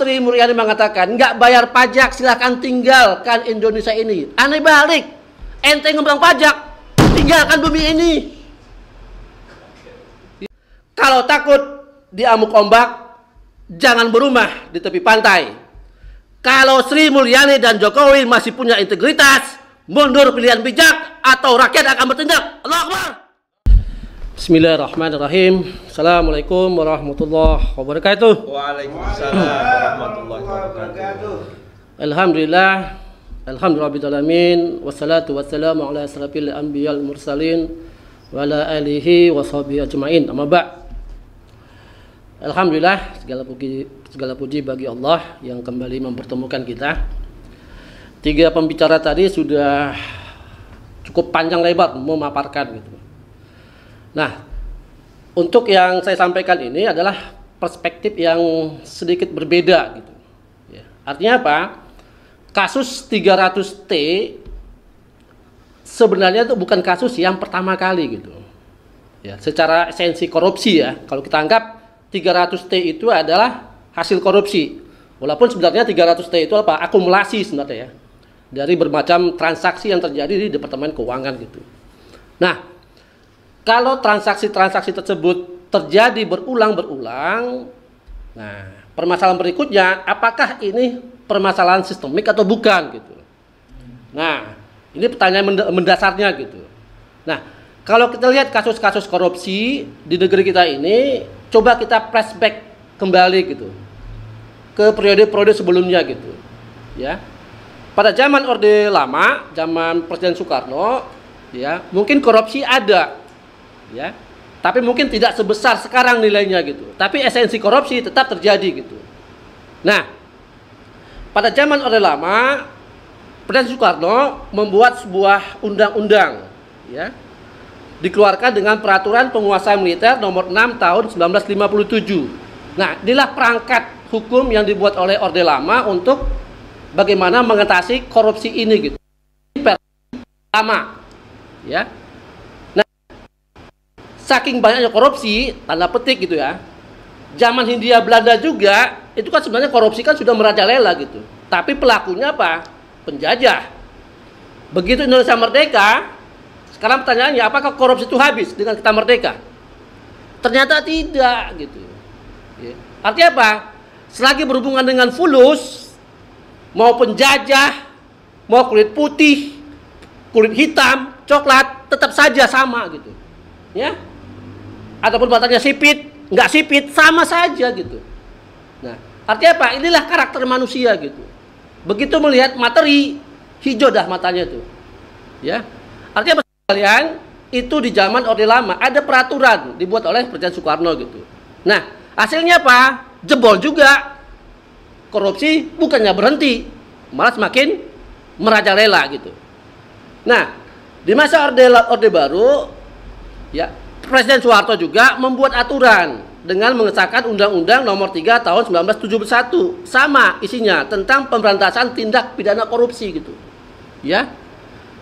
Sri Mulyani mengatakan nggak bayar pajak silahkan tinggalkan Indonesia ini, aneh balik. Ente ngembang pajak, tinggalkan bumi ini. Kalau takut diamuk ombak, jangan berumah di tepi pantai. Kalau Sri Mulyani dan Jokowi masih punya integritas, mundur pilihan bijak atau rakyat akan bertindak. Allahu Akbar. Bismillahirrahmanirrahim. Assalamualaikum warahmatullahi wabarakatuh. Waalaikumsalam warahmatullahi wabarakatuh. Alhamdulillah, alhamdulillahirabbil alamin, wassalatu wassalamu ala asrafil anbiya'il mursalin wa ala alihi washabihi ajmain. Amma ba'd. Alhamdulillah, segala puji bagi Allah yang kembali mempertemukan kita. Tiga pembicara tadi sudah cukup panjang lebar memaparkan gitu. Nah, untuk yang saya sampaikan ini adalah perspektif yang sedikit berbeda gitu. Ya. Artinya apa? Kasus 300T sebenarnya itu bukan kasus yang pertama kali gitu. Ya, secara esensi korupsi ya, kalau kita anggap 300T itu adalah hasil korupsi. Walaupun sebenarnya 300T itu apa? Akumulasi sebenarnya ya. Dari bermacam transaksi yang terjadi di Departemen Keuangan gitu. Nah, kalau transaksi-transaksi tersebut terjadi berulang-berulang, nah permasalahan berikutnya, apakah ini permasalahan sistemik atau bukan gitu. Nah, ini pertanyaan mendasarnya gitu. Nah, kalau kita lihat kasus-kasus korupsi di negeri kita ini, coba kita flashback kembali gitu ke periode-periode sebelumnya gitu. Ya. Pada zaman Orde Lama, zaman Presiden Soekarno, ya, mungkin korupsi ada. Ya, tapi mungkin tidak sebesar sekarang nilainya gitu. Tapi esensi korupsi tetap terjadi gitu. Nah, pada zaman Orde Lama, Presiden Soekarno membuat sebuah undang-undang, ya, dikeluarkan dengan Peraturan Penguasaan Militer Nomor 6 Tahun 1957. Nah, inilah perangkat hukum yang dibuat oleh Orde Lama untuk bagaimana mengatasi korupsi ini gitu. Lama, ya. Saking banyaknya korupsi, tanda petik gitu ya. Zaman Hindia Belanda juga, itu kan sebenarnya korupsi kan sudah merajalela gitu. Tapi pelakunya apa? Penjajah. Begitu Indonesia merdeka, sekarang pertanyaannya, apakah korupsi itu habis dengan kita merdeka? Ternyata tidak gitu. Ya. Artinya apa? Selagi berhubungan dengan fulus, mau penjajah, mau kulit putih, kulit hitam, coklat, tetap saja sama gitu. Ya. Ataupun matanya sipit, nggak sipit, sama saja gitu. Nah, artinya apa? Inilah karakter manusia gitu. Begitu melihat materi, hijau dah matanya tuh. Ya, artinya apa kalian? Itu di zaman Orde Lama ada peraturan dibuat oleh Presiden Soekarno gitu. Nah, hasilnya apa? Jebol juga. Korupsi bukannya berhenti, malah semakin merajalela gitu. Nah, di masa Orde Baru, ya, Presiden Soeharto juga membuat aturan dengan mengesahkan Undang-Undang Nomor 3 Tahun 1971. Sama isinya tentang pemberantasan tindak pidana korupsi gitu. Ya.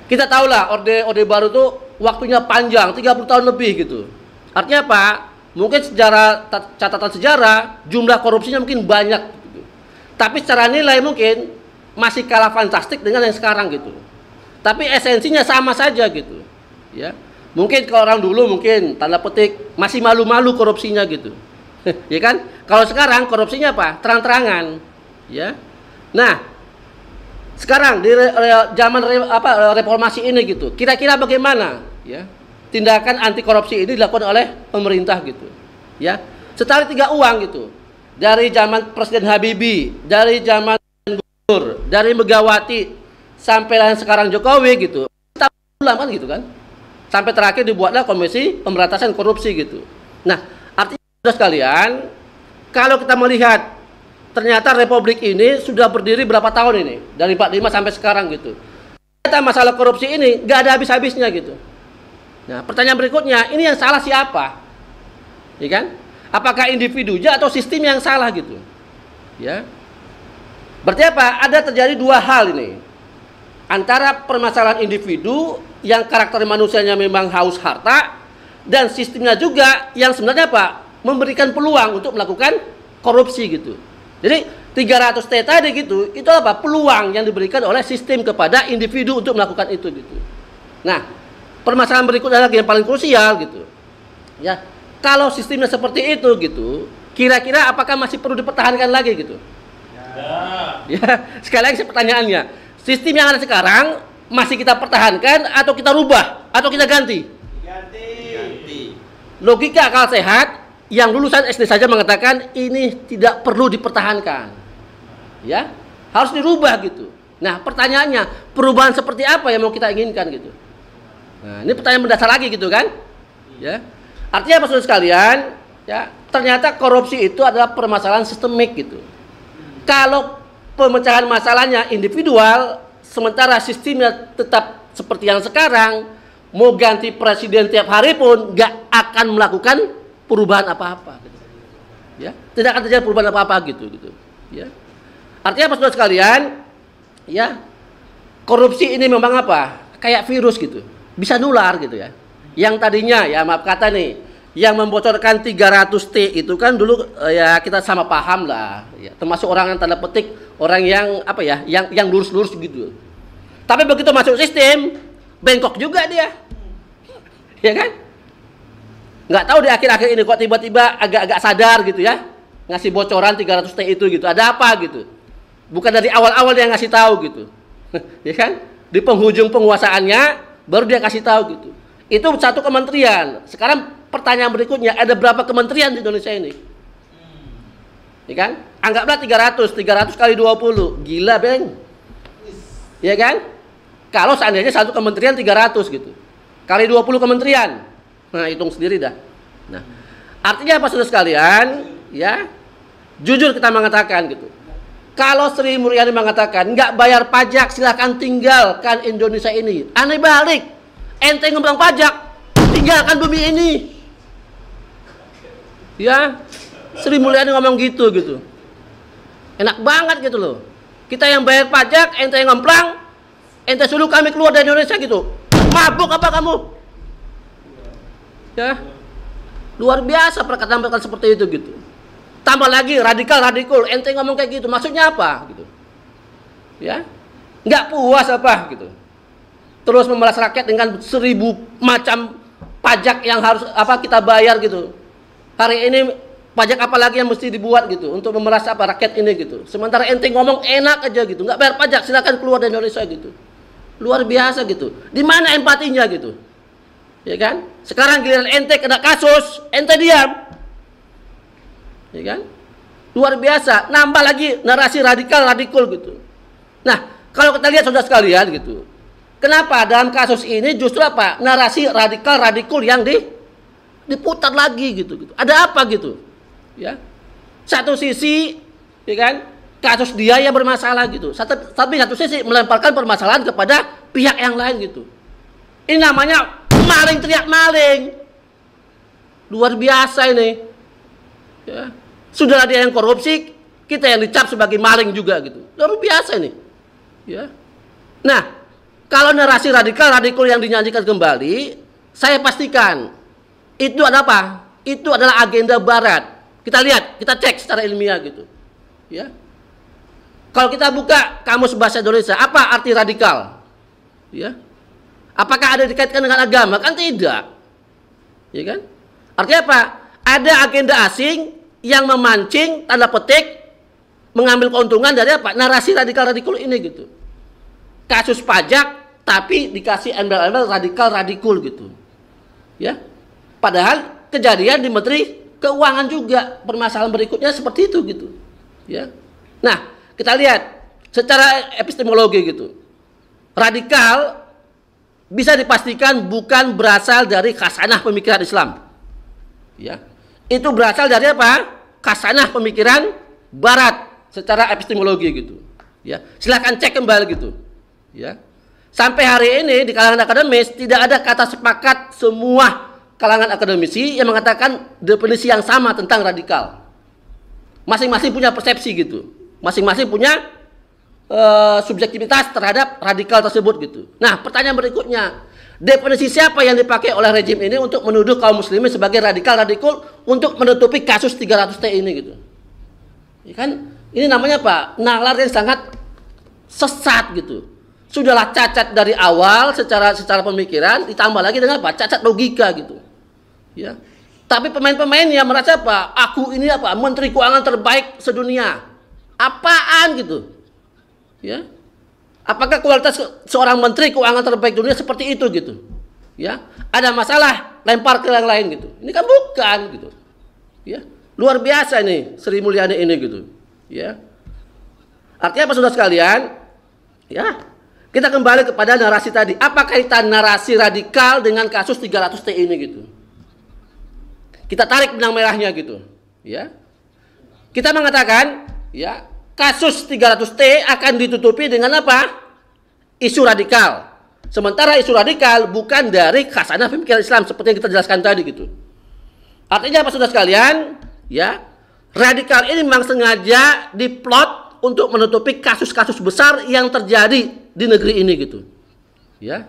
Kita tahulah Orde Baru itu waktunya panjang, 30 tahun lebih gitu. Artinya apa? Mungkin secara catatan sejarah jumlah korupsinya mungkin banyak gitu. Tapi secara nilai mungkin masih kalah fantastik dengan yang sekarang gitu. Tapi esensinya sama saja gitu. Ya. Mungkin kalau orang dulu mungkin tanda petik masih malu-malu korupsinya gitu. Ya kan? Kalau sekarang korupsinya apa? Terang-terangan. Ya. Nah, sekarang di zaman reformasi ini gitu. Kira-kira bagaimana ya? Tindakan anti korupsi ini dilakukan oleh pemerintah gitu. Ya. Setali tiga uang gitu. Dari zaman Presiden Habibie, dari zaman Gubernur, dari Megawati sampai sekarang Jokowi gitu. Kita lama gitu kan? Sampai terakhir dibuatlah Komisi Pemberantasan Korupsi gitu. Nah, artinya saudara sekalian, kalau kita melihat ternyata Republik ini sudah berdiri berapa tahun ini? Dari 45 sampai sekarang gitu. Ternyata masalah korupsi ini nggak ada habis-habisnya gitu. Nah, pertanyaan berikutnya, ini yang salah siapa? Ya kan? Apakah individunya atau sistem yang salah gitu? Ya. Berarti apa? Ada terjadi dua hal ini. Antara permasalahan individu yang karakter manusianya memang haus harta, dan sistemnya juga yang sebenarnya apa? Memberikan peluang untuk melakukan korupsi gitu. Jadi 300T tadi gitu, itu apa? Peluang yang diberikan oleh sistem kepada individu untuk melakukan itu gitu. Nah, permasalahan berikutnya lagi yang paling krusial gitu. Ya, kalau sistemnya seperti itu gitu, kira-kira apakah masih perlu dipertahankan lagi gitu? Ya, sekali lagi pertanyaannya, sistem yang ada sekarang masih kita pertahankan atau kita rubah atau kita ganti? Ganti. Logika akal sehat yang lulusan SD saja mengatakan ini tidak perlu dipertahankan. Ya, harus dirubah gitu. Nah, pertanyaannya, perubahan seperti apa yang mau kita inginkan gitu? Nah, ini pertanyaan mendasar lagi gitu kan? Ya. Artinya apa saudara sekalian? Ya, ternyata korupsi itu adalah permasalahan sistemik gitu. Kalau pemecahan masalahnya individual, sementara sistemnya tetap seperti yang sekarang, mau ganti presiden tiap hari pun nggak akan melakukan perubahan apa-apa. Gitu. Ya, tidak akan terjadi perubahan apa-apa gitu. Ya, artinya apa saudara sekalian? Ya, korupsi ini memang apa? Kayak virus gitu, bisa nular gitu ya. Yang tadinya ya maaf kata nih, yang membocorkan 300T itu kan dulu ya kita sama paham lah, ya, termasuk orang yang tanda petik orang yang apa ya, yang lurus-lurus gitu. Tapi begitu masuk sistem, bengkok juga dia, ya kan? Nggak tahu di akhir-akhir ini kok tiba-tiba agak-agak sadar gitu ya, ngasih bocoran 300T itu gitu. Ada apa gitu? Bukan dari awal-awal dia ngasih tahu gitu, ya kan? Di penghujung penguasaannya baru dia kasih tahu gitu. Itu satu kementerian. Sekarang pertanyaan berikutnya, ada berapa kementerian di Indonesia ini? Ya kan? Anggaplah 300 kali 20. Gila, Bang. Ya kan? Kalau seandainya satu kementerian 300 gitu. Kali 20 kementerian. Nah, hitung sendiri dah. Nah, artinya apa saudara sekalian? Ya. Jujur kita mengatakan gitu. Kalau Sri Mulyani mengatakan nggak bayar pajak silahkan tinggalkan Indonesia ini. Aneh balik. Ente ngembang pajak, tinggalkan bumi ini. Ya, Sri Mulyani ngomong gitu. Enak banget gitu loh. Kita yang bayar pajak, ente yang ngemplang, ente suruh kami keluar dari Indonesia gitu. Mabuk apa kamu? Ya, luar biasa perkataan-perkataan seperti itu gitu. Tambah lagi radikal, ente ngomong kayak gitu, maksudnya apa gitu? Ya, nggak puas apa gitu? Terus memeras rakyat dengan 1000 macam pajak yang harus apa kita bayar gitu. Hari ini pajak apa lagi yang mesti dibuat gitu untuk memeras apa rakyat ini gitu. Sementara ente ngomong enak aja gitu, nggak bayar pajak silakan keluar dari Indonesia gitu. Luar biasa gitu. Di mana empatinya gitu? Ya kan? Sekarang giliran ente kena kasus, ente diam. Ya kan? Luar biasa. Nambah lagi narasi radikal gitu. Nah, kalau kita lihat saudara sekalian gitu. Kenapa dalam kasus ini justru apa? Narasi radikal yang diputar lagi gitu. Ada apa gitu? Ya. Satu sisi ya kan, kasus dia yang bermasalah gitu. Tapi satu sisi melemparkan permasalahan kepada pihak yang lain gitu. Ini namanya maling teriak maling. Luar biasa ini. Ya. Sudah ada yang korupsi, kita yang dicap sebagai maling juga gitu. Luar biasa ini. Ya. Nah, kalau narasi radikal yang dinyanyikan kembali, saya pastikan itu adalah apa? Itu adalah agenda Barat. Kita lihat, kita cek secara ilmiah gitu. Ya. Kalau kita buka kamus bahasa Indonesia, apa arti radikal? Ya. Apakah ada dikaitkan dengan agama? Kan tidak. Ya kan? Artinya apa? Ada agenda asing yang memancing tanda petik mengambil keuntungan dari apa? Narasi radikal ini gitu. Kasus pajak tapi dikasih embel-embel radikal gitu. Ya. Padahal kejadian di Menteri Keuangan juga permasalahan berikutnya seperti itu gitu. Ya. Nah, kita lihat secara epistemologi gitu. Radikal bisa dipastikan bukan berasal dari khasanah pemikiran Islam. Ya. Itu berasal dari apa? Khasanah pemikiran Barat secara epistemologi gitu. Ya. Silakan cek kembali gitu. Ya. Sampai hari ini di kalangan akademis tidak ada kata sepakat semua kalangan akademisi yang mengatakan definisi yang sama tentang radikal. Masing-masing punya persepsi gitu. Masing-masing punya subjektivitas terhadap radikal tersebut gitu. Nah, pertanyaan berikutnya, definisi siapa yang dipakai oleh rejim ini untuk menuduh kaum muslimin sebagai radikal untuk menutupi kasus 300T ini gitu. Ya kan? Ini namanya apa? Nalar yang sangat sesat gitu. Sudahlah cacat dari awal secara pemikiran, ditambah lagi dengan apa? Cacat logika gitu. Ya. Tapi pemain-pemain yang merasa apa? Aku ini apa? Menteri Keuangan terbaik sedunia. Apaan gitu? Ya. Apakah kualitas seorang menteri keuangan terbaik dunia seperti itu gitu? Ya. Ada masalah, lempar ke yang lain gitu. Ini kan bukan gitu. Ya. Luar biasa nih Sri Mulyani ini gitu. Ya. Artinya apa saudara sekalian? Ya. Kita kembali kepada narasi tadi. Apa kaitan narasi radikal dengan kasus 300T ini gitu? Kita tarik benang merahnya gitu, ya. Kita mengatakan, ya, kasus 300T akan ditutupi dengan apa? Isu radikal. Sementara isu radikal bukan dari khasanah pemikiran Islam seperti yang kita jelaskan tadi gitu. Artinya apa saudara sekalian? Ya, radikal ini memang sengaja diplot untuk menutupi kasus-kasus besar yang terjadi di negeri ini gitu. Ya.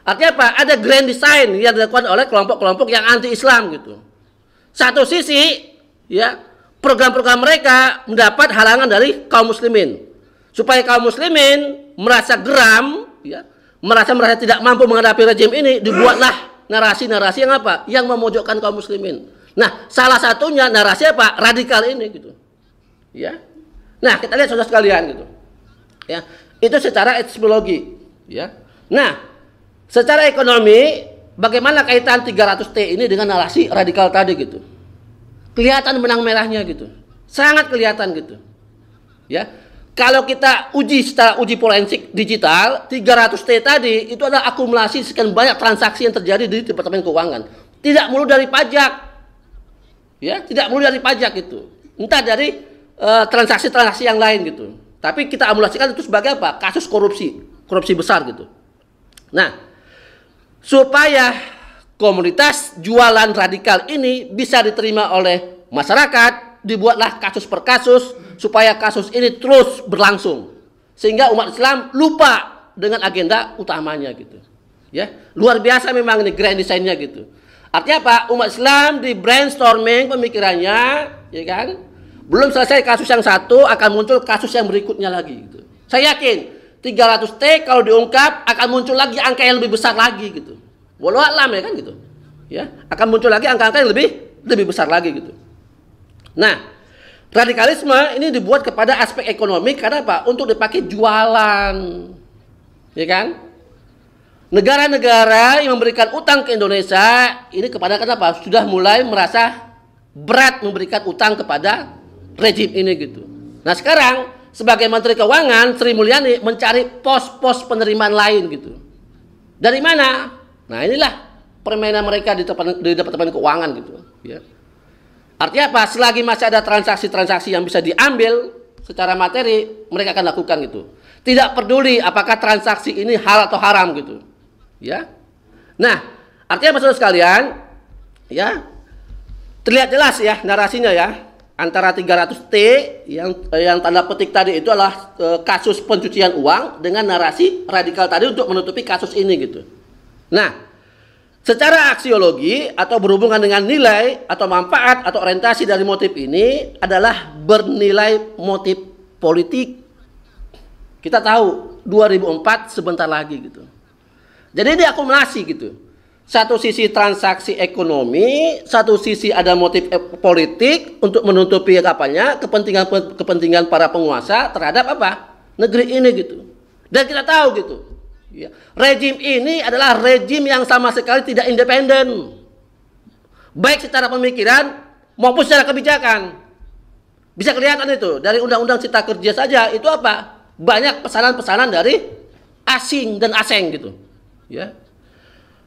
Artinya apa? Ada grand design yang dilakukan oleh kelompok-kelompok yang anti-Islam gitu. Satu sisi, ya, program-program mereka mendapat halangan dari kaum muslimin. Supaya kaum muslimin merasa geram, ya, merasa tidak mampu menghadapi rejim ini, dibuatlah narasi-narasi yang apa? Yang memojokkan kaum muslimin. Nah, salah satunya narasi apa? Radikal ini gitu. Ya. Nah, kita lihat saudara sekalian gitu. Ya. Itu secara epistemologi, ya. Nah, secara ekonomi bagaimana kaitan 300T ini dengan narasi radikal tadi gitu? Kelihatan benang merahnya gitu. Sangat kelihatan gitu. Ya. Kalau kita uji secara uji forensik digital, 300T tadi itu adalah akumulasi sekian banyak transaksi yang terjadi di Departemen Keuangan. Tidak melulu dari pajak. Ya, tidak melulu dari pajak itu. Entah dari transaksi-transaksi yang lain gitu. Tapi kita akumulasikan itu sebagai apa? Kasus korupsi. Korupsi besar gitu. Nah, supaya komunitas jualan radikal ini bisa diterima oleh masyarakat, dibuatlah kasus per kasus supaya kasus ini terus berlangsung. Sehingga umat Islam lupa dengan agenda utamanya gitu. Ya, luar biasa memang ini grand design-nya gitu. Artinya apa? Umat Islam di brainstorming pemikirannya, ya kan? Belum selesai kasus yang satu, akan muncul kasus yang berikutnya lagi gitu. Saya yakin 300T kalau diungkap akan muncul lagi angka yang lebih besar lagi gitu. Walau alam ya kan gitu. Ya, akan muncul lagi angka-angka yang lebih besar lagi gitu. Nah, radikalisme ini dibuat kepada aspek ekonomi karena apa? Untuk dipakai jualan. Ya kan? Negara-negara yang memberikan utang ke Indonesia ini kepada kenapa? Sudah mulai merasa berat memberikan utang kepada rejim ini gitu. Nah, sekarang sebagai Menteri Keuangan Sri Mulyani mencari pos-pos penerimaan lain gitu. Dari mana? Nah, inilah permainan mereka di Departemen Keuangan gitu, ya. Artinya apa? Selagi masih ada transaksi-transaksi yang bisa diambil secara materi, mereka akan lakukan gitu. Tidak peduli apakah transaksi ini halal atau haram gitu. Ya. Nah, artinya saudara sekalian, ya. Terlihat jelas ya narasinya ya. Antara 300T yang tanda petik tadi itu adalah kasus pencucian uang dengan narasi radikal tadi untuk menutupi kasus ini gitu. Nah, secara aksiologi atau berhubungan dengan nilai atau manfaat atau orientasi dari motif ini adalah bernilai motif politik. Kita tahu 2004 sebentar lagi gitu. Jadi ini akumulasi gitu. Satu sisi transaksi ekonomi, satu sisi ada motif politik untuk menutupi apanya kepentingan para penguasa terhadap apa? Negeri ini gitu. Dan kita tahu gitu. Ya, rejim ini adalah rejim yang sama sekali tidak independen. Baik secara pemikiran maupun secara kebijakan. Bisa kelihatan itu dari Undang-Undang Cipta Kerja saja itu apa? Banyak pesanan-pesanan dari asing dan asing gitu. Ya.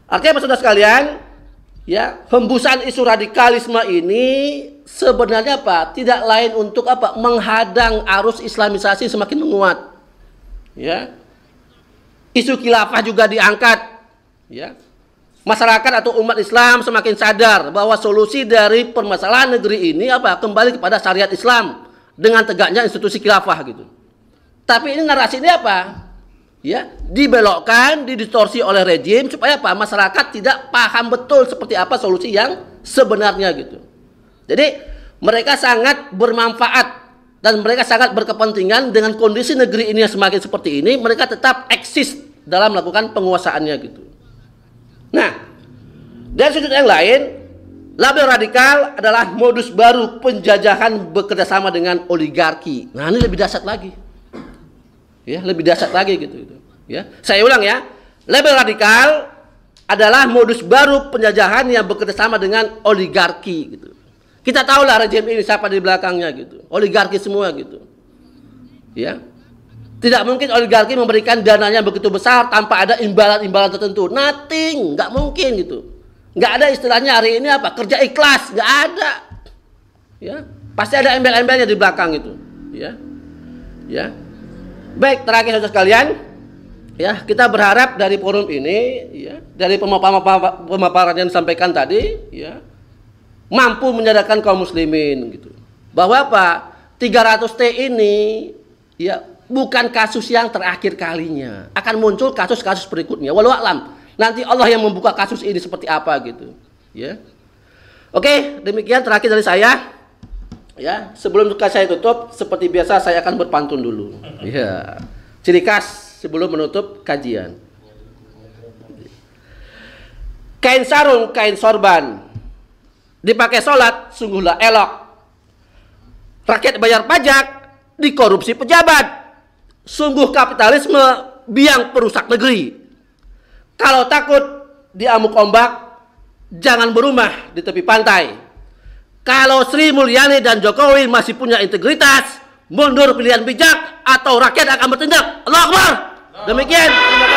Artinya apa saudara sekalian? Ya, hembusan isu radikalisme ini sebenarnya apa? Tidak lain untuk apa? Menghadang arus islamisasi semakin menguat. Ya. Isu khilafah juga diangkat. Ya. Masyarakat atau umat Islam semakin sadar bahwa solusi dari permasalahan negeri ini apa? Kembali kepada syariat Islam dengan tegaknya institusi khilafah gitu. Tapi ini narasi ini apa? Ya, dibelokkan, didistorsi oleh rejim supaya apa? Masyarakat tidak paham betul seperti apa solusi yang sebenarnya gitu. Jadi mereka sangat bermanfaat dan mereka sangat berkepentingan dengan kondisi negeri ini yang semakin seperti ini, mereka tetap eksis dalam melakukan penguasaannya gitu. Nah, dari sudut yang lain, label radikal adalah modus baru penjajahan bekerjasama dengan oligarki. Nah, ini lebih dahsyat lagi. Ya, lebih dahsyat lagi gitu. Ya, saya ulang ya. Label radikal adalah modus baru penjajahan yang bekerjasama dengan oligarki gitu. Kita tahulah rejim ini siapa di belakangnya gitu. Oligarki semua gitu. Ya. Tidak mungkin oligarki memberikan dananya begitu besar tanpa ada imbalan-imbalan tertentu. Nothing, nggak mungkin gitu. Nggak ada istilahnya hari ini apa? Kerja ikhlas, nggak ada. Ya, pasti ada embel-embelnya di belakang itu. Ya, ya. Baik, terakhir saudara sekalian, ya kita berharap dari forum ini, ya, dari pemaparan yang disampaikan tadi, ya, mampu menyadarkan kaum muslimin gitu. Bahwa apa? 300T ini, ya, bukan kasus yang terakhir kalinya. Akan muncul kasus-kasus berikutnya. Walau alam. Nanti Allah yang membuka kasus ini seperti apa gitu, ya. Oke, demikian terakhir dari saya. Ya, sebelum saya tutup, seperti biasa saya akan berpantun dulu. Ya, ciri khas sebelum menutup kajian. Kain sarung, kain sorban, dipakai sholat, sungguhlah elok. Rakyat bayar pajak, dikorupsi pejabat. Sungguh kapitalisme biang perusak negeri. Kalau takut diamuk ombak, jangan berumah di tepi pantai. Kalau Sri Mulyani dan Jokowi masih punya integritas, mundur pilihan bijak atau rakyat akan bertindak. Allahu Akbar. Demikian. Terima kasih.